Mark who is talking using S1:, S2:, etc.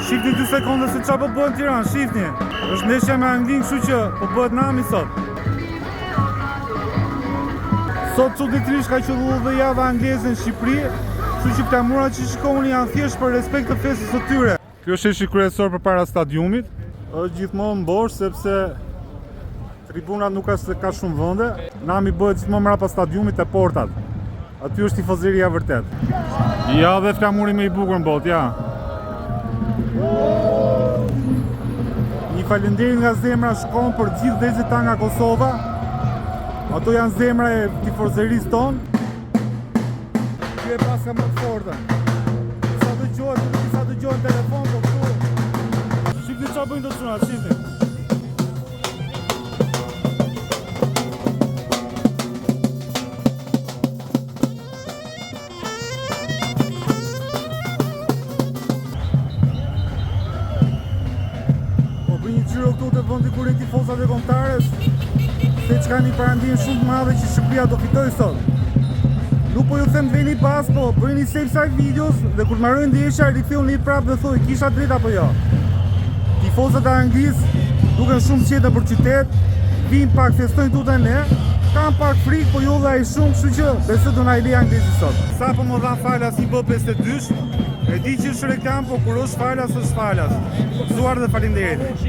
S1: Shifni 2 sekonda se qa po bëhet në Tiranë, shifni. Është ndeshja me Anglin, kështu që po bëhet nami sot. Sot çuditërisht ka qelluar dhe java angleze në Shqipëri, kështu që flamurat që shikoni janë thjesht për respekt të festës së tyre. Kjo është sheshi kryesor përpara stadiumit. Është gjithmonë mbosh sepse tribunat nuk ka shumë vende. Nami bëhet gjithmonë mbrapa stadiumit te portat. Aty është tifozëria vërtet. Ja dhe flamuri më i bukur në botë, ja. Një falënderim nga zemra shkon për gjithë dhezët ta nga Kosova. Ato janë zemra e tifozërisë tonë. Kjo e paska më të fortë. Sa dëgjohet në telefon, po këtu. Shifni qa bëjnë të çunat, shifni. Gjyro këtu të vëndi kur e tifozat e kombëtares, se që ka një parandim shumë të madhe që Shqipëria do fitoj sot. Nuk po ju them të veni pas, po bëjni save site videos dhe kur marrojnë ndeshja rikthuni prapë dhe thuj kisha drejt apo jo. Tifozat e Anglisë duken shumë qetë për qytet, vinë pak festojnë tuta ne, kam pak frikë, po jo dhe ai shumë, kështu që besoj do na i lej Anglisi sot. Sa po më dha falas një B52, e di që është reklam, po kur është falas është falas. Gëzuar dhe faleminderit.